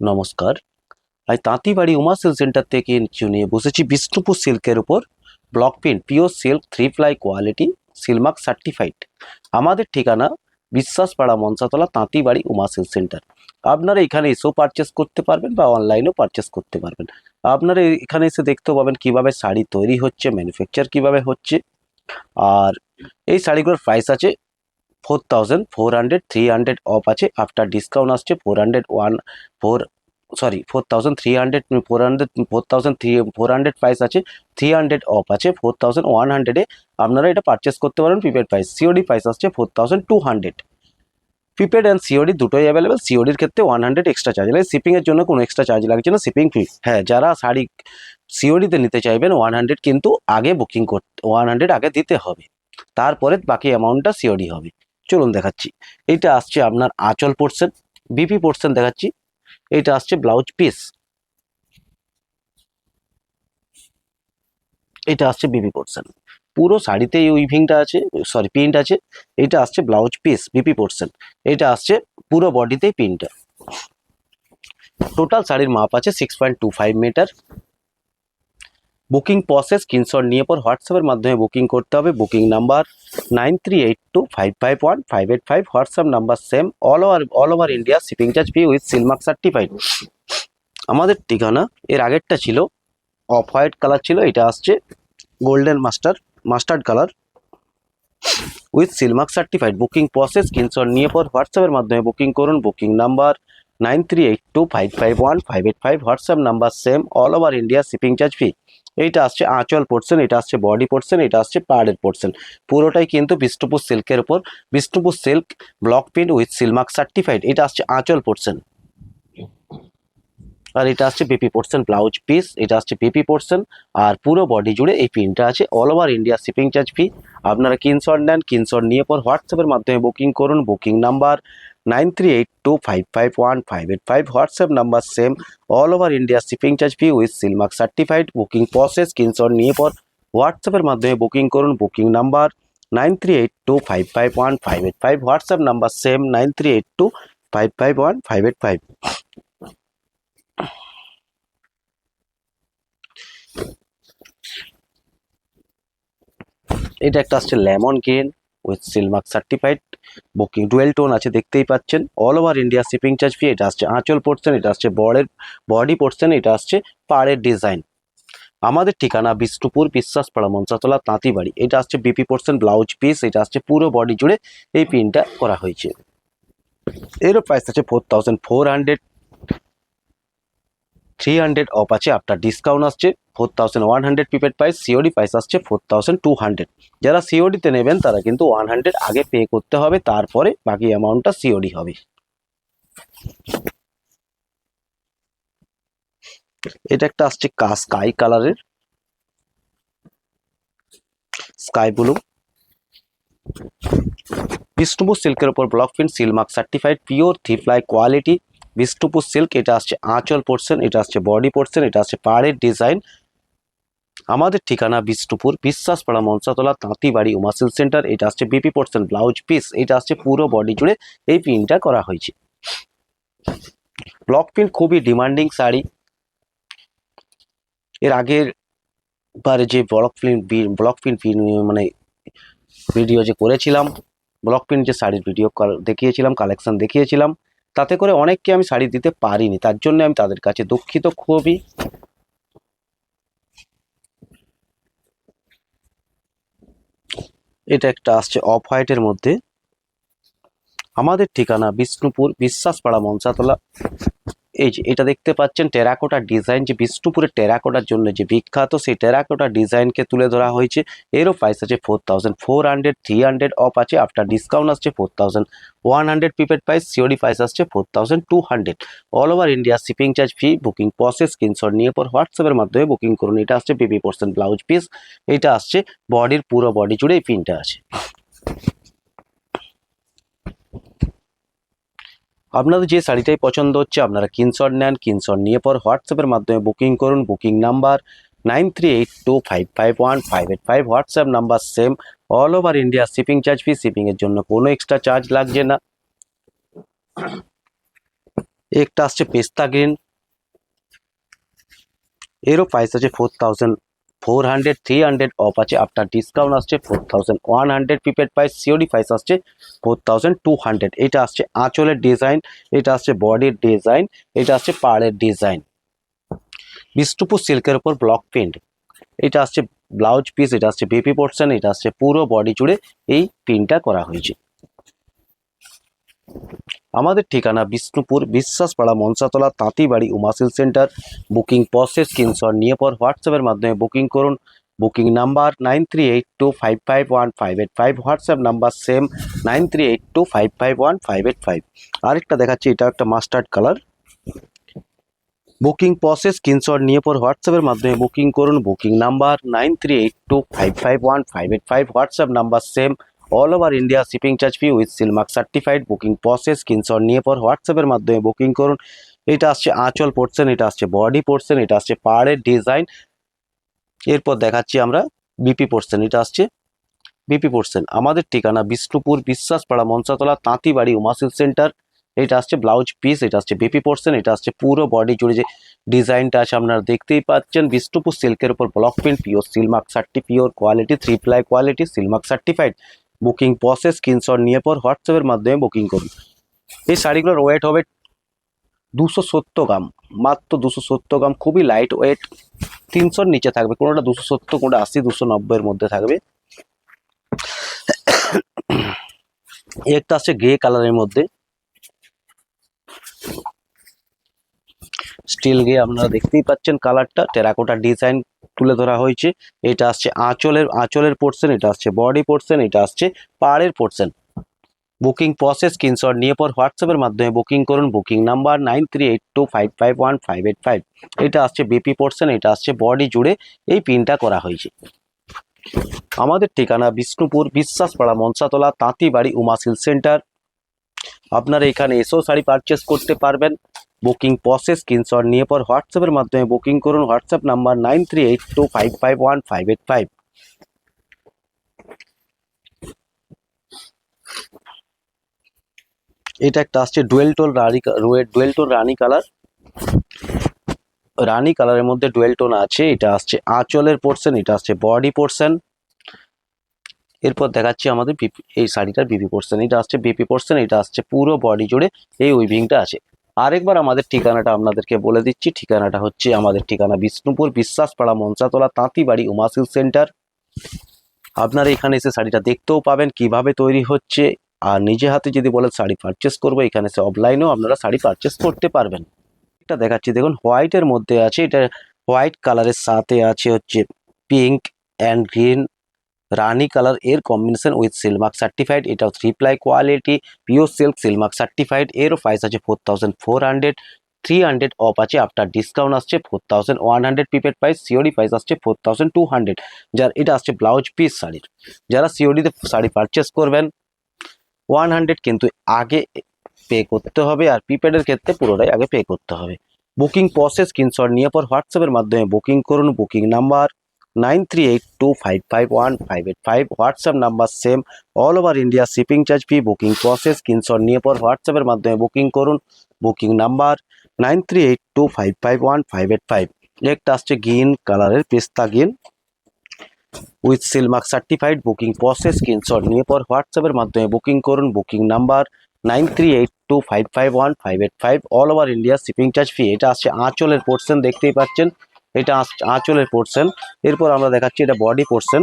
নমস্কার। আমি তাঁতিবাড়ি Uma silk centre থেকে কিছু নিয়ে বসেছি বিষ্ণুপুর সিল্কের উপর block print pure silk 3 ply quality Silk Mark certified. আমাদের ঠিকানা বিশ্বাসপাড়া মনসাতলা তাঁতিবাড়ি উমা সিল্ক সেন্টার। আপনারা এখানে এসেও পারচেস করতে পারবেন বা অনলাইনেও পারচেস করতে পারবেন। আপনারা এখানে এসে দেখতেও পাবেন কিভাবে শাড়ি তৈরি হচ্ছে, ম্যানুফ্যাকচার কিভাবে হচ্ছে। আর এই শাড়িগুলোর প্রাইস আছে 4,400, 300 অফ আছে, আফটার ডিসকাউন্ট আসছে 4,300, 4,400 প্রাইস আছে, 300 অফ আছে, 4,100-এ আপনারা এটা পারচেস করতে পারেন। প্রিপেড প্রাইস, সিওডি প্রাইস আসছে 4,200। প্রিপেড অ্যান্ড সিওডি দুটোই অ্যাভেলেবেল। সিওডির ক্ষেত্রে 100 এক্সট্রা চার্জ লাগে, শিপিংয়ের জন্য কোনো এক্সট্রা চার্জ লাগছে না, শিপিং ফি। হ্যাঁ, যারা শাড়ি সিওডিতে নিতে চাইবেন 100 কিন্তু আগে বুকিং করতে 100 আগে দিতে হবে, তারপরে বাকি অ্যামাউন্টটা সিওডি হবে। চলুন দেখাচ্ছি। এইটা আসছে আপনার আঁচল পোর্শন, বিপি পোর্শন দেখাচ্ছি। এইটা আসছে ব্লাউজ পিস, এটা আসছে বিপি পোর্শন। পুরো শাড়িতে এই উইভিংটা আছে, সরি প্রিন্ট আছে। এটা আসছে ব্লাউজ পিস বিপি পোর্শন। এটা আসছে পুরো বডিতেই প্রিন্টটা। টোটাল শাড়ির মাপ আছে 6.25 মিটার। বুকিং প্রসেস স্ক্রিনশট নিয়ে পর হোয়াটসঅ্যাপের মাধ্যমে বুকিং করতে হবে। Booking number 9382551585, WhatsApp number same. All over India shipping charge free with seal mark certified. আমাদের ঠিকানা এর আগেরটা ছিল অফ হোয়াইট কালার ছিল, এটা আসছে golden mustard colour with seal mark certified. Booking process screenshot নিয়ে পর হোয়াটসঅ্যাপের মাধ্যমে বুকিং করুন। Booking number 9382551585, WhatsApp number same. All over India shipping charge free. এইটা আসছে আঁচল পোর্শন, এটা আসছে বডি পোর্শন, এটা আসছে পাড়ের পোর্শন। পুরোটাই কিন্তু বিষ্ণুপুর সিল্কের উপর Bishnupur silk block print with seal mark certified. এটা আসছে আঁচল পোর্শন, আর এটা আসছে বিপি পোর্শন ব্লাউজ পিস। এটা আসছে বিপি পোর্শন, আর পুরো বডি জুড়ে এই প্রিন্টটা আছে। All over India shipping charge free. আপনারা স্ক্রিনশট নেন, স্ক্রিনশট নিয়ে পর হোয়াটসঅ্যাপের মাধ্যমে বুকিং করুন। Booking number 9382551585, WhatsApp number same. All over India shipping charge free with seal mark certified. Booking process screenshot নিয়ে পর হোয়াটসঅ্যাপের মাধ্যমে বুকিং করুন। Booking number 9382551585, WhatsApp number same 9382551585। এটা একটা আসছে lemon green with seal mark certified. Booking dual tone আছে, দেখতেই পাচ্ছেন। All over India shipping charge free. এটা আসছে আঁচল পোর্শন, এটা আসছে বডি পোর্শন, এটা আসছে পাড়ের ডিজাইন। আমাদের ঠিকানা বিষ্ণুপুর বিশ্বাসপাড়া মনসাতলা তাঁতিবাড়ি। এটা আসছে বিপি পোর্শন ব্লাউজ পিস, এটা আসছে পুরো বডি জুড়ে এই প্রিন্টটা করা হয়েছে। এরও প্রাইস আছে 4,400, 300 অফ আছে, আফটার ডিসকাউন্ট আসছে 4,100 প্রিপেড প্রাইস। সিওডি প্রাইস আসছে 4,200। যারা সিওডিতে নেবেন তারা কিন্তু 100 আগে পে করতে হবে, তারপরে বাকি অ্যামাউন্টটা সিওডি হবে। এটা একটা আসছে স্কাই কালারের, স্কাই ব্লু, বিষ্ণুপুর সিল্কের উপর block print Silk Mark certified pure 3 ply quality Bishnupur silk. এটা আসছে আঁচল পোর্শন, এটা আসছে বডি পোর্শন, এটা আসছে পাড়ের ডিজাইন। আমাদের ঠিকানা বিষ্ণুপুর বিশ্বাসপাড়া মনসাতলা তাঁতিবাড়ি উমা সিল্ক সেন্টার। এটা আসছে বিপি পোর্শন ব্লাউজ পিস, এটা আসছে পুরো বডি জুড়ে এই প্রিন্টটা করা হয়েছে। ব্লক প্রিন্ট খুবই ডিমান্ডিং শাড়ি। এর আগের বারে যে ব্লক প্রিন্ট মানে ভিডিও যে করেছিলাম, ব্লক প্রিন্ট যে শাড়ির ভিডিও দেখিয়েছিলাম, কালেকশন দেখিয়েছিলাম, তাতে করে অনেককে আমি শাড়ি দিতে পারিনি, তার জন্য আমি তাদের কাছে দুঃখিত খুবই। এটা একটা আসছে অফ হোয়াইটের মধ্যে। আমাদের ঠিকানা বিষ্ণুপুর বিশ্বাসপাড়া মনসাতলা। এই যে এটা দেখতে পাচ্ছেন টেরাকোটা ডিজাইন, যে বিষ্ণুপুরের টেরাকোটার জন্য যে বিখ্যাত, সেই টেরাকোটা ডিজাইনকে তুলে ধরা হয়েছে। এরও প্রাইস আছে 4,400, 300 অফ আছে, আফটার ডিসকাউন্ট আসছে 4,100 প্রিপেড প্রাইস। সিওডি প্রাইস আসছে 4,200। All over India shipping charge free. Booking process screenshot নিয়ে পর হোয়াটসঅ্যাপের মাধ্যমে বুকিং করুন। এটা আসছে বিপি পোর্শন ব্লাউজ পিস, এটা আসছে বডির পুরো বডি জুড়ে এই প্রিন্টটা আছে। আপনাদের যে শাড়িটাই পছন্দ হচ্ছে আপনারা স্ক্রিনশট নেন, স্ক্রিনশট নিয়ে পর হোয়াটসঅ্যাপের মাধ্যমে বুকিং করুন। Booking number 9382551585, WhatsApp number same. All over India shipping charge free, শিপিংয়ের জন্য কোনো এক্সট্রা চার্জ লাগছে না। একটা আসছে পেস্তা গ্রিন, এরও প্রাইস আছে 4400, 300 অফ আছে, আফটার ডিসকাউন্ট আসছে 4100 প্রিপেড প্রাইস, সিওডি প্রাইস আসছে 4200। এটা আসছে আঁচলের ডিজাইন, এটা আসছে বডির ডিজাইন, এটা আসছে পাড়ের ডিজাইন, বিষ্ণুপুর সিল্কের উপর ব্লক প্রিন্ট। এটা আসছে ব্লাউজ পিস, এটা আসছে বিপি পোর্শন, এটা আসছে পুরো বডি জুড়ে এই প্রিন্টটা করা হয়েছে। আমাদের ঠিকানা বিষ্ণুপুর বিশ্বাসপাড়া মনসাতলা তাঁতিবাড়ি Umashil centre. Booking process screenshot নিয়ে পর হোয়াটসঅ্যাপের মাধ্যমে বুকিং করুন। Booking number 9382551585, WhatsApp number same 9382551585। আরেকটা দেখাচ্ছি, এটা একটা mustard colour. Booking process screenshot নিয়ে পর হোয়াটসঅ্যাপের মাধ্যমে বুকিং করুন। Booking number 9382551585, WhatsApp number same, all over India shipping charge free with seal mark certified. Booking process screenshot নিয়ে পর হোয়াটসঅ্যাপের মাধ্যমে বুকিং করুন। এটা আসছে আঁচল পোর্শন, এটা আসছে বডি পোর্শন, এটা আসছে পাড়ের ডিজাইন। এরপর দেখাচ্ছি আমরা বিপি পোর্শন, এটা আসছে বিপি পোর্শন। আমাদের ঠিকানা বিষ্ণুপুর বিশ্বাসপাড়া মনসাতলা তাঁতিবাড়ি উমাশিল সেন্টার। এটা আসছে ব্লাউজ পিস, এটা আসছে বিপি পোর্শন, এটা আসছে পুরো বডি জুড়ে যে ডিজাইনটা আছে আপনারা দেখতেই পাচ্ছেন। বিষ্ণুপুর সিল্কের উপর block print, pure Silk Mark pure quality, 3 ply quality, Silk Mark certified. Booking process screenshot নিয়ে পর হোয়াটসঅ্যাপের মাধ্যমে বুকিং করুন। এই শাড়িগুলোর ওয়েট হবে 270 গ্রাম, মাত্র 270 গ্রাম, খুবই লাইট ওয়েট, 300-র নিচে থাকবে, কোনোটা 270, কোনোটা 80, 290-এর মধ্যে থাকবে। একটা আসছে গ্রে কালারের মধ্যে, স্টিল গ্রে, আপনারা দেখতেই পাচ্ছেন কালারটা, টেরাকোটা ডিজাইন তুলে ধরা হয়েছে। এটা আসছে আঁচলের পোর্শন, এটা আসছে বডি পোর্শন, এটা আসছে পাড়ের পোর্শন। বুকিং প্রসেস স্ক্রিনশট নিয়ে পর হোয়াটসঅ্যাপের মাধ্যমে বুকিং করুন। Booking number 9382551585। এটা আসছে বিপি পোর্শন, এটা আসছে বডি জুড়ে এই পিনটা করা হয়েছে। আমাদের ঠিকানা বিষ্ণুপুর বিশ্বাসপাড়া মনসাতলা তাঁতিবাড়ি উমাশিল সেন্টার। আপনারা এখানে এসেও শাড়ি পারচেস করতে পারবেন। বুকিং প্রসেস স্ক্রিনশট নিয়ে পর হোয়াটসঅ্যাপের মাধ্যমে বুকিং করুন। WhatsApp number 9382551585। এটা একটা আসছে ডুয়েল টোন রানী কালার, রানী কালারের মধ্যে ডুয়েল টোন আছে। এটা আসছে আঁচলের পোর্শন, এটা আসছে বডি পোর্শন। এরপর দেখাচ্ছি আমাদের এই শাড়িটার বিপি পোর্শন, এটা আসছে বিপি পোর্শন, এটা আসছে পুরো বডি জুড়ে এই উইভিংটা আছে। আরেকবার আমাদের ঠিকানাটা আপনাদেরকে বলে দিচ্ছি, ঠিকানাটা হচ্ছে আমাদের ঠিকানা বিষ্ণুপুর বিশ্বাসপাড়া মনসাতলা তাঁতিবাড়ি উমাশিল সেন্টার। আপনারা এখানে এসে শাড়িটা দেখতেও পাবেন কিভাবে তৈরি হচ্ছে, আর নিজে হাতে যদি বলেন শাড়ি পারচেস করবো, এখানে এসে অফলাইনেও আপনারা শাড়ি পারচেস করতে পারবেন। এটা দেখাচ্ছি, দেখুন হোয়াইটের মধ্যে আছে, এটা হোয়াইট কালারের সাথে আছে হচ্ছে pink and green, Rani colour এর কম্বিনেশন উইথ সিলমার্ক সার্টিফাইড। এটাও 3 ply quality, pure silk Silk Mark certified. এরও প্রাইস আছে 4400, 300 অফ আছে, আফটার ডিসকাউন্ট আসছে 4100 প্রিপেড প্রাইস, সিওডি প্রাইস আসছে 4200। যার এটা আসছে ব্লাউজ পিস শাড়ির। যারা সিওডিতে শাড়ি পারচেস করবেন 100 কিন্তু আগে পে করতে হবে, আর প্রিপেডের ক্ষেত্রে পুরোটাই আগে পে করতে হবে। বুকিং প্রসেস স্ক্রিনশট নিয়ে পর হোয়াটসঅ্যাপের মাধ্যমে বুকিং করুন। Booking number 9382551585, WhatsApp number same, all over India shipping charge free. Booking process screenshot নিয়ে পর হোয়াটসঅ্যাপের মাধ্যমে বুকিং করুন। Booking number 9382551585। একটা আসছে গ্রিন কালারের পেস্তা green with seal mark certified. Booking process screenshot নিয়ে পর হোয়াটসঅ্যাপের মাধ্যমে বুকিং করুন। Booking number 9382551585, all over India shipping charge free. এটা আসছে আঁচলের পোর্শন, দেখতেই পাচ্ছেন, এটা আঁচলের পোর্শন। এরপর আমরা দেখাচ্ছি এটা বডি পোর্শন,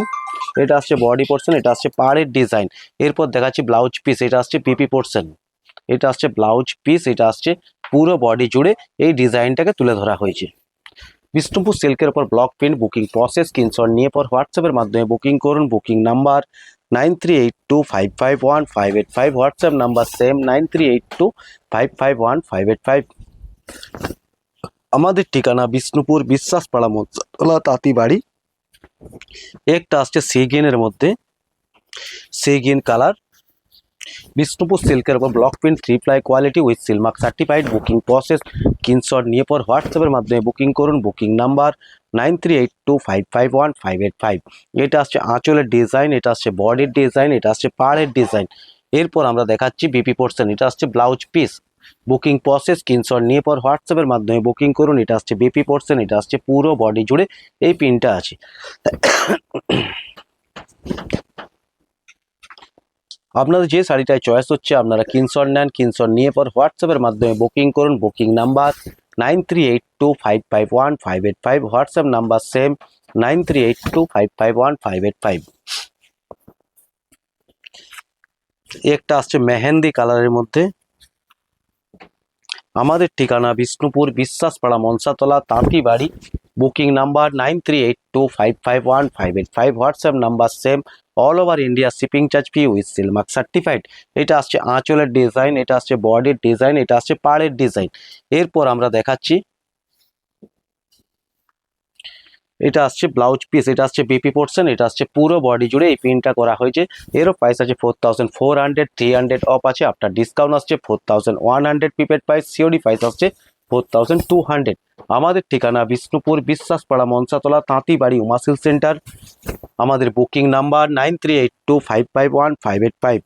এটা আসছে বডি পোর্শন, এটা আসছে পাড়ের ডিজাইন। এরপর দেখাচ্ছি ব্লাউজ পিস, এটা আসছে পিপি পোর্শন, এটা আসছে ব্লাউজ পিস, এটা আসছে পুরো বডি জুড়ে এই ডিজাইনটাকে তুলে ধরা হয়েছে। বিষ্ণুপুর সিল্কের উপর block print. Booking process screenshot নিয়ে পর হোয়াটসঅ্যাপের মাধ্যমে বুকিং করুন। Booking number 9382551585, WhatsApp number same 9382551585। আমাদের ঠিকানা বিষ্ণুপুর বিশ্বাসপাড়া মনসাতলা তাঁতিবাড়ি। একটা আসছে সিগিনের মধ্যে, সিগিন কালার, বিষ্ণুপুর সিল্কের উপর block print, 3 ply quality with seal mark certified. Booking process screenshot নিয়ে পর হোয়াটসঅ্যাপের মাধ্যমে বুকিং করুন। Booking number 9382551585। এটা আসছে আঁচলের ডিজাইন, এটা আসছে বডির ডিজাইন, এটা আসছে পাড়ের ডিজাইন। এরপর আমরা দেখাচ্ছি বিপি পোর্শন, এটা আসছে blouse piece. Booking process screenshot নিয়ে পর হোয়াটসঅ্যাপের মাধ্যমে বুকিং করুন। এটা আসছে বিপি পোর্শন, এটা আসছে পুরো বডি জুড়ে এই পিনটা আছে। আপনাদের যে শাড়িটায় চয়েস হচ্ছে আপনারা স্ক্রিনশট নেন, স্ক্রিনশট নিয়ে পর হোয়াটসঅ্যাপের মাধ্যমে বুকিং করুন। Booking number 9382551585, WhatsApp number same 9382551585। একটা আসছে মেহেন্দি কালারের মধ্যে। আমাদের ঠিকানা বিষ্ণুপুর বিশ্বাসপাড়া মনসাতলা তাঁতিবাড়ি, booking number 9382551585, WhatsApp number same, all over India shipping charge free with seal mark certified. এটা আসছে আঁচলের ডিজাইন, এটা আসছে বডির ডিজাইন, এটা আসছে পাড়ের ডিজাইন। এরপর আমরা দেখাচ্ছি এটা আসছে ব্লাউজ পিস, এটা আসছে বিপি পোর্শন, এটা আসছে পুরো বডি জুড়ে এই প্রিন্টটা করা হয়েছে। এরও প্রাইস আছে 4400, 300 অফ আছে, আফটার ডিসকাউন্ট আসছে 4100 প্রিপেড প্রাইস, সিওডি প্রাইস আসছে 4200। আমাদের ঠিকানা বিষ্ণুপুর বিশ্বাসপাড়া মনসাতলা তাঁতিবাড়ি উমাশিল সেন্টার। আমাদের বুকিং নাম্বার 9382551585।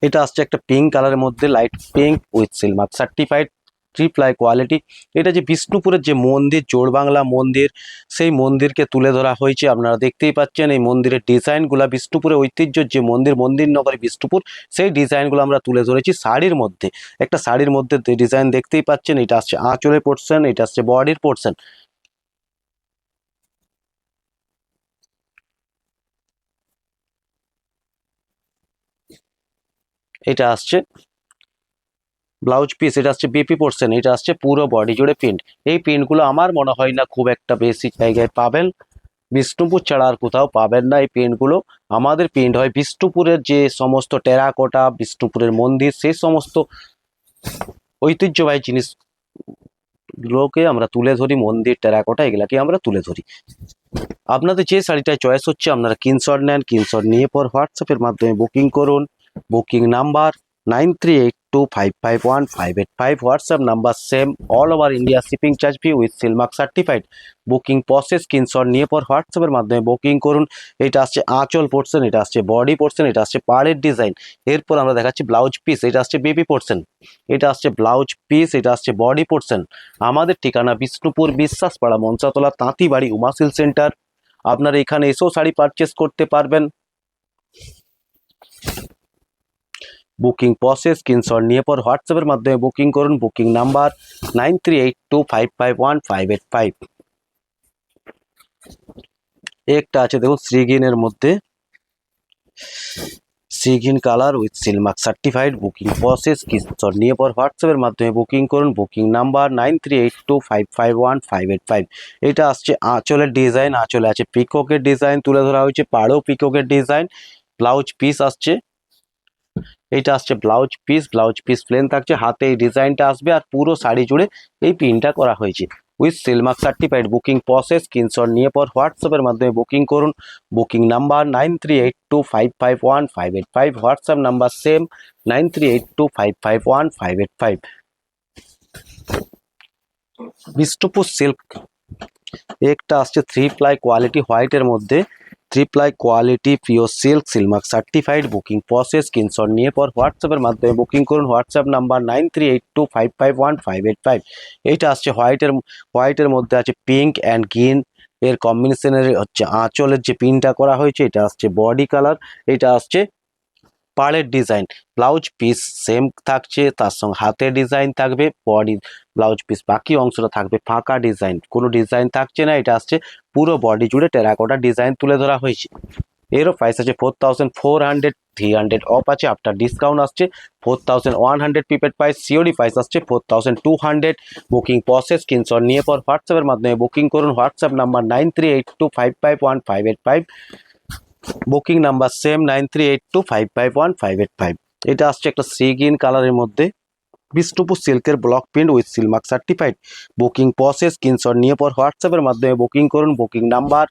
এটা আসছে একটা পিঙ্ক কালারের মধ্যে, light pink with seal mark certified, triply quality. এটা যে বিষ্ণুপুরের যে মন্দির, জোড়বাংলা মন্দির, সেই মন্দিরকে তুলে ধরা হয়েছে। আপনারা দেখতেই পাচ্ছেন এই মন্দিরের ডিজাইনগুলো, বিষ্ণুপুরের ঐতিহ্যের যে মন্দির নগরী বিষ্ণুপুর, সেই ডিজাইনগুলো আমরা তুলে ধরেছি শাড়ির মধ্যে। একটা শাড়ির মধ্যে ডিজাইন দেখতেই পাচ্ছেন। এটা আসছে আঁচলের পোর্শন, এটা আসছে বডির পোর্শন। এটা আসছে ব্লাউজ পিস, এটা আসছে বিপি পোর্শন, এটা আসছে পুরো বডি জুড়ে প্রিন্ট। এই প্রিন্টগুলো আমার মনে হয় না খুব একটা বেশি জায়গায় পাবেন, বিষ্ণুপুর ছাড়া আর কোথাও পাবেন না এই প্রিন্টগুলো। আমাদের প্রিন্ট হয় বিষ্ণুপুরের যে সমস্ত টেরাকোটা, বিষ্ণুপুরের মন্দির, সেই সমস্ত ঐতিহ্যবাহী জিনিসগুলোকে আমরা তুলে ধরি। মন্দির, টেরাকোটা, এগুলাকে আমরা তুলে ধরি। আপনাদের যে শাড়িটায় চয়েস হচ্ছে আপনারা স্ক্রিনশট নেন, স্ক্রিনশট নিয়ে পর হোয়াটসঅ্যাপের মাধ্যমে বুকিং করুন। Booking number 9382551585, WhatsApp number same, all over India shipping charge free with seal mark certified. Booking process screenshot নিয়ে পর হোয়াটসঅ্যাপের মাধ্যমে বুকিং করুন। এটা আসছে আঁচল পোর্শন, এটা আসছে বডি পোর্শন, এটা আসছে পাড়ের ডিজাইন। এরপর আমরা দেখাচ্ছি ব্লাউজ পিস, এটা আসছে বেবি পোর্শন, এটা আসছে ব্লাউজ পিস, এটা আসছে বডি পোর্শন। আমাদের ঠিকানা বিষ্ণুপুর বিশ্বাসপাড়া মনসাতলা তাঁতিবাড়ি উমাশিল সেন্টার। আপনারা এখানে এসেও শাড়ি পারচেস করতে পারবেন। বুকিং প্রসেস স্ক্রিনশট নিয়ে পর হোয়াটসঅ্যাপের মাধ্যমে বুকিং করুন। Booking number 9382551585। একটা আছে দেখুন শ্রীগিনের মধ্যে, sea green colour with seal mark certified. Booking process screenshot নিয়ে পর হোয়াটসঅ্যাপের মাধ্যমে বুকিং করুন। Booking number 9382551585। এটা আসছে আঁচলের ডিজাইন, আঁচলে আছে পিককের ডিজাইন তুলে ধরা হয়েছে, পাড়েও পিককের ডিজাইন। ব্লাউজ পিস আসছে, এটা আসছে blouse piece, blouse piece plane থাকছে, হাতে এই ডিজাইনটা আসবে আর পুরো শাড়ি জুড়ে এই প্রিন্টটা করা হয়েছে with seal mark certified. Booking process screenshot নিয়ে পর হোয়াটসঅ্যাপের মাধ্যমে বুকিং করুন। Booking number 9382551585, WhatsApp number same 9382551585। Bishnupur silk একটা আসছে 3 প্লাই কোয়ালিটি হোয়াইটের মধ্যে, 3 ply quality pure silk seal mark certified. Booking process screenshot নিয়ে পর হোয়াটসঅ্যাপের মাধ্যমে বুকিং করুন। WhatsApp number 9382551585। এইটা আসছে হোয়াইটের মধ্যে আছে পিঙ্ক অ্যান্ড গ্রিন এর কম্বিনেশনের হচ্ছে আঁচলের যে পিনটা করা হয়েছে। এটা আসছে বডি কালার, এটা আসছে পাড়ের ডিজাইন। ব্লাউজ পিস সেম থাকছে, তার সঙ্গে হাতের ডিজাইন থাকবে, বডি ব্লাউজ পিস বাকি অংশটা থাকবে ফাঁকা ডিজাইন, কোনো ডিজাইন থাকছে না। এটা আসছে পুরো বডি জুড়ে টেরাকোটা ডিজাইন তুলে ধরা হয়েছে। এরও প্রাইস আছে 4400, 300 অফ আছে, আফটার ডিসকাউন্ট আসছে 4100 প্রিপেড প্রাইস, সিওডি প্রাইস আসছে 4200। বুকিং প্রসেস স্ক্রিনশট নিয়ে পর হোয়াটসঅ্যাপের মাধ্যমে বুকিং করুন। WhatsApp number 9382551585। Booking number same 9382551585। এটা আসছে একটা সি গ্রিন কালারের মধ্যে, বিষ্ণুপুর সিল্কের block print with seal mark certified. Booking process screenshot নিয়ে পর হোয়াটসঅ্যাপের মাধ্যমে বুকিং করুন। Booking number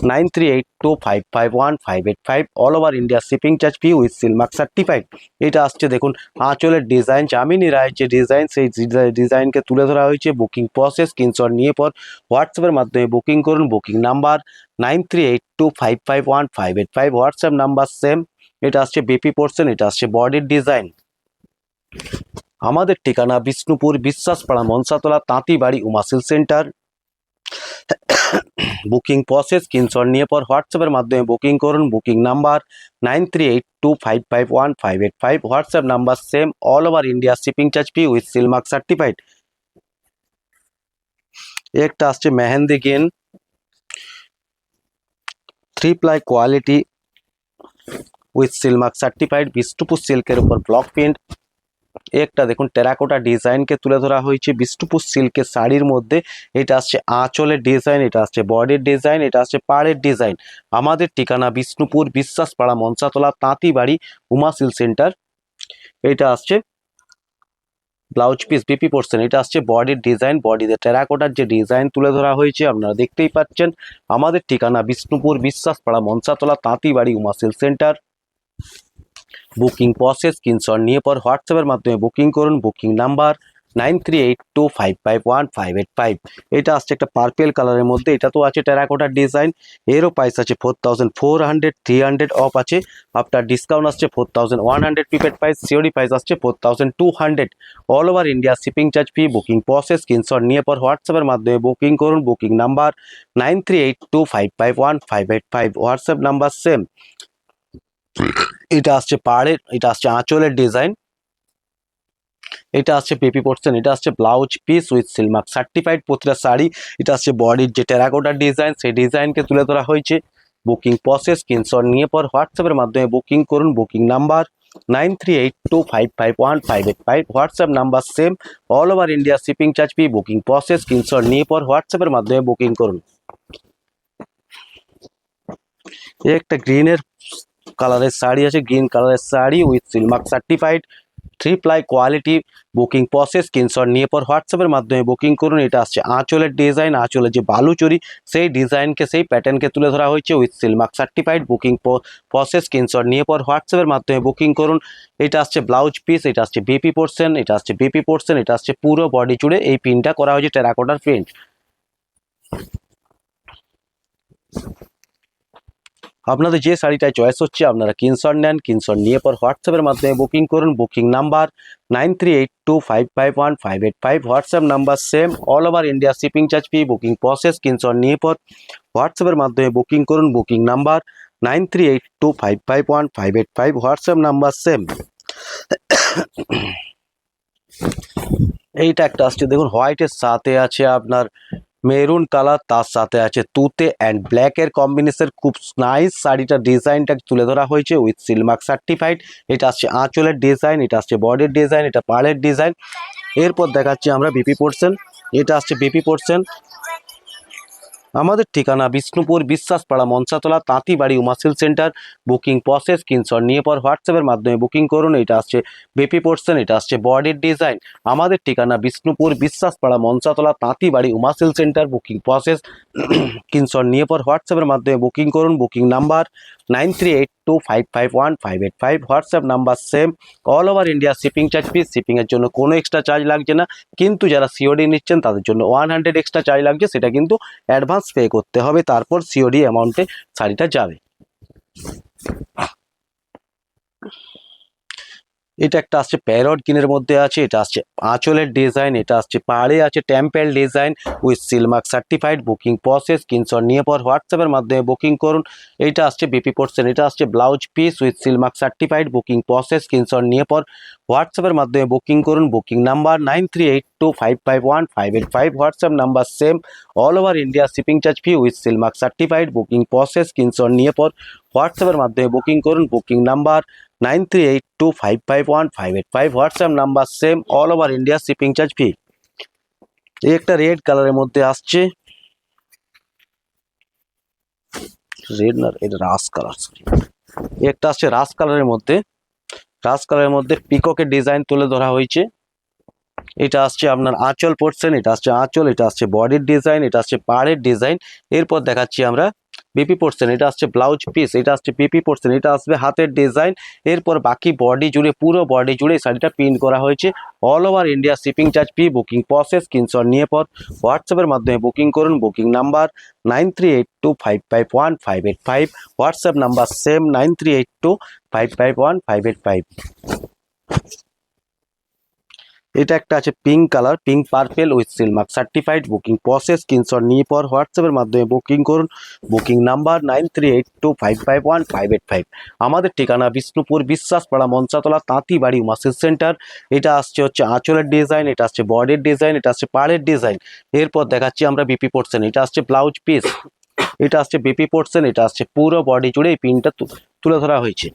9382551585, all over India shipping charge free with seal mark certified. এটা আসছে দেখুন আঁচলের ডিজাইন, চামিনী রায়ের যে ডিজাইন, সেই ডিজাইনকে তুলে ধরা হয়েছে। বুকিং প্রসেস স্ক্রিনশট নিয়ে পর হোয়াটসঅ্যাপের মাধ্যমে বুকিং করুন। Booking number 9382551585, WhatsApp number same এটা আসছে বেপি পোর্শন, এটা আসছে বডির ডিজাইন। আমাদের ঠিকানা বিষ্ণুপুর বিশ্বাসপাড়া মনসাতলা তাঁতিবাড়ি Umasil centre. Booking process screenshot নিয়ে পর হোয়াটসঅ্যাপের মাধ্যমে বুকিং করুন। Booking number 9382551585। WhatsApp number same, all over India shipping charge free with seal mark certified. একটা আসছে mehendi green 3 ply quality with seal mark certified, Bishnupur সিল্কের উপর ব্লক প্রিন্ট। একটা দেখুন টেরাকোটা ডিজাইনকে তুলে ধরা হয়েছে বিষ্ণুপুর সিল্কের শাড়ির মধ্যে। এটা আসছে আঁচলের ডিজাইন, এটা আসছে বডির ডিজাইন, এটা আসছে পাড়ের ডিজাইন। আমাদের ঠিকানা বিষ্ণুপুর বিশ্বাসপাড়া মনসাতলা তাঁতিবাড়ি উমাসিল সেন্টার। এটা আসছে ব্লাউজ পিস বিপি পোর্শন, এটা আসছে বডির ডিজাইন। বডিতে টেরাকোটার যে ডিজাইন তুলে ধরা হয়েছে আপনারা দেখতেই পাচ্ছেন। আমাদের ঠিকানা বিষ্ণুপুর বিশ্বাসপাড়া মনসাতলা তাঁতিবাড়ি Umasil centre. Booking process screenshot নিয়ে পর হোয়াটসঅ্যাপের মাধ্যমে বুকিং করুন। Booking number 9382551585। এটা আসছে একটা পার্পেল কালারের মধ্যে, এটা তো আছে টেরাকোটার ডিজাইন। এরও প্রাইস আছে 4400, 300 অফ আছে। আফটার ডিসকাউন্ট আসছে 4100 প্রিপেড প্রাইস, সিওডি প্রাইস আসছে 4200। All over India shipping charge free. Booking process screenshot নিয়ে পর হোয়াটসঅ্যাপের মাধ্যমে বুকিং করুন। Booking number 9382551585। WhatsApp number same. এটা আসছে পাড়ের, এটা আসছে আঁচলের ডিজাইন, এটা আসছে পেপি পোর্শন, এটা আসছে blouse piece with seal mark certified প্রতিটা শাড়ি। এটা আসছে বডির যে টেরাকোটার ডিজাইন, সেই ডিজাইনকে তুলে ধরা হয়েছে। বুকিং প্রসেস স্ক্রিনশট নিয়ে পর হোয়াটসঅ্যাপের মাধ্যমে বুকিং করুন। Booking number 9382551585। WhatsApp number same, all over India shipping charge free. Booking process screenshot নিয়ে পর হোয়াটসঅ্যাপের মাধ্যমে বুকিং করুন। একটা গ্রিনের কালারের শাড়ি আছে, গ্রিন কালারের sari with seal mark certified, 3 ply quality. Booking process screenshot নিয়ে পর হোয়াটসঅ্যাপের মাধ্যমে বুকিং করুন। এটা আসছে আঁচলের ডিজাইন, আঁচলের যে বালুচুরি সেই ডিজাইনকে সেই প্যাটার্নকে তুলে ধরা হয়েছে with seal mark certified. Booking process screenshot নিয়ে পর হোয়াটসঅ্যাপের মাধ্যমে বুকিং করুন। এটা আসছে ব্লাউজ পিস, এটা আসছে বিপি পোর্শন, এটা আসছে বিপি পোর্শন, এটা আসছে পুরো বডি জুড়ে এই প্রিন্টটা করা হয়েছে টেরাকোটার প্রিন্ট। আপনাদের যে শাড়িটায় চয়েস হচ্ছে আপনারা স্ক্রিনশট নেন, স্ক্রিনশট নিয়ে পর হোয়াটসঅ্যাপের মাধ্যমে বুকিং করুন। Booking number 9382551585। WhatsApp number same, all over India shipping charge free. Booking process screenshot নিয়ে পর হোয়াটসঅ্যাপের মাধ্যমে বুকিং করুন। Booking number 9382551585। WhatsApp number same. এইটা একটা আসছে দেখুন হোয়াইটের সাথে আছে আপনার মেরুন কালার, তার সাথে আছে তুতে অ্যান্ড ব্ল্যাকের কম্বিনেশন। খুব নাইস শাড়িটার ডিজাইনটা তুলে ধরা হয়েছে উইথ সিল মার্ক সার্টিফাইড। এটা আসছে আঁচলের ডিজাইন, এটা আসছে বডির ডিজাইন, এটা পাড়ের ডিজাইন। এরপর দেখাচ্ছি আমরা বিপি পোর্শন, এটা আসছে বিপি পোর্শন। আমাদের ঠিকানা বিষ্ণুপুর বিশ্বাসপাড়া মনসাতলা তাঁতিবাড়ি Umasil centre. Booking process screenshot নিয়ে পর হোয়াটসঅ্যাপের মাধ্যমে বুকিং করুন। এটা আসছে বেপি পোর্শন, এটা আসছে বডির ডিজাইন। আমাদের ঠিকানা বিষ্ণুপুর বিশ্বাসপাড়া মনসাতলা তাঁতিবাড়ি Umasil centre. Booking process screenshot নিয়ে পর হোয়াটসঅ্যাপের মাধ্যমে বুকিং করুন। Booking number 9382551585। WhatsApp number same, all over India shipping charge free. শিপিংয়ের জন্য কোনো এক্সট্রা চার্জ লাগছে না, কিন্তু যারা সিওডি নিচ্ছেন তাদের জন্য 100 এক্সট্রা চার্জ লাগছে, সেটা কিন্তু অ্যাডভান্স পে করতে হবে, তারপর সিওডি অ্যামাউন্টে শাড়িটা যাবে। এটা একটা আসছে প্যারট গ্রিনের মধ্যে আছে, এটা আসছে আঁচলের ডিজাইন, এটা আসছে পাড়ে আছে temple design with seal mark certified. Booking process screenshot নিয়ে পর হোয়াটসঅ্যাপের মাধ্যমে বুকিং করুন। এটা আসছে বিপি পোর্শন, এটা আসছে blouse piece with seal mark certified. Booking process screenshot নিয়ে পর হোয়াটসঅ্যাপের মাধ্যমে বুকিং করুন। Booking number 9382551585। WhatsApp number same, all over India shipping charge free with seal mark certified. Booking process screenshot নিয়ে পর হোয়াটসঅ্যাপের মাধ্যমে বুকিং করুন। Booking number 9382551585। WhatsApp number same, all over India shipping charge free. এই একটা red কালারের মধ্যে আসছে, রেড না এটা রাস কালার, সরি, একটা আসছে রাস কালারের মধ্যে, রাস কালারের মধ্যে পিককের ডিজাইন তুলে ধরা হয়েছে। এটা আসছে আপনার আঁচল পোর্শন, এটা আসছে আঁচল, এটা আসছে বডির ডিজাইন, এটা আসছে পাড়ের ডিজাইন। এরপর দেখাচ্ছি আমরা বিপি পোর্শন, এটা আসছে ব্লাউজ পিস, এটা আসছে বিপি পোর্শন, এটা আসবে হাতের ডিজাইন। এরপর বাকি বডি জুড়ে, পুরো বডি জুড়ে এই শাড়িটা প্রিন্ট করা হয়েছে। All over India shipping charge free. Booking process screenshot নিয়ে পর হোয়াটসঅ্যাপের মাধ্যমে বুকিং করুন। Booking number 9382551585। WhatsApp number same 9382551585। এটা একটা আছে pink colour, pink purple with seal mark certified. Booking process screenshot নিয়ে পর হোয়াটসঅ্যাপের মাধ্যমে বুকিং করুন। Booking number 9382551585। আমাদের ঠিকানা বিষ্ণুপুর বিশ্বাসপাড়া মঞ্চাতলা তাঁতিবাড়ি মাসিল সেন্টার। এটা আসছে হচ্ছে আঁচলের ডিজাইন, এটা আসছে বডির ডিজাইন, এটা আসছে পাড়ের ডিজাইন। এরপর দেখাচ্ছি আমরা বিপি পোর্শন, এটা আসছে ব্লাউজ পিস, এটা আসছে বিপি পোর্শন, এটা আসছে পুরো বডি জুড়ে এই পিনটা তুলে ধরা হয়েছে।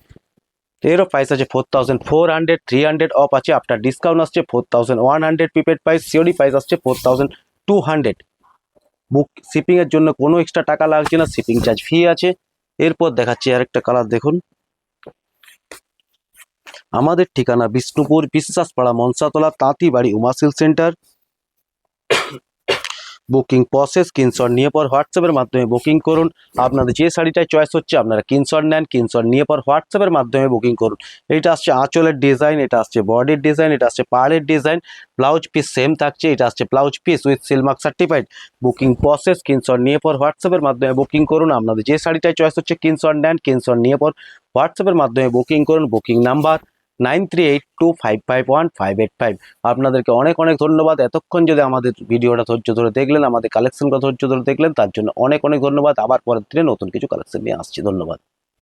এরও প্রাইস আছে 4400, 300 অফ আছে, আফটার ডিসকাউন্ট আসছে 4100 প্রিপেড প্রাইস, সিওডি প্রাইস আসছে 4200। বুক শিপিং এর জন্য কোনো এক্সট্রা টাকা লাগছে না, শিপিং চার্জ ফ্রি আছে। এরপর দেখাচ্ছি আরেকটা কালার, দেখুন। আমাদের ঠিকানা বিষ্ণুপুর বিশ্বাসপাড়া মনসাতলা তাঁতিবাড়ি Umashil centre. Booking process screenshot নিয়ে পর হোয়াটসঅ্যাপের মাধ্যমে বুকিং করুন। আপনাদের যে শাড়িটাই চয়েস হচ্ছে আপনারা স্ক্রিনশট নেন, স্ক্রিনশট নিয়ে পর হোয়াটসঅ্যাপের মাধ্যমে বুকিং করুন। এটা আসছে আঁচলের ডিজাইন, এটা আসছে বডির ডিজাইন, এটা আসছে পাড়ের ডিজাইন। ব্লাউজ পিস সেম থাকছে, এটা আসছে blouse piece with seal mark certified. Booking process screenshot নিয়ে পর হোয়াটসঅ্যাপের মাধ্যমে বুকিং করুন। আপনাদের যে শাড়িটাই চয়েস হচ্ছে স্ক্রিনশট নেন, স্ক্রিনশট নিয়ে পর হোয়াটসঅ্যাপের মাধ্যমে বুকিং করুন। Booking number 9382551585। আপনাদেরকে অনেক অনেক ধন্যবাদ। এতক্ষণ যদি আমাদের ভিডিওটা ধৈর্য ধরে দেখলেন, আমাদের কালেকশনটা ধৈর্য ধরে দেখলেন, তার জন্য অনেক অনেক ধন্যবাদ। আবার পরের দিনে নতুন কিছু কালেকশন নিয়ে আসছি। ধন্যবাদ।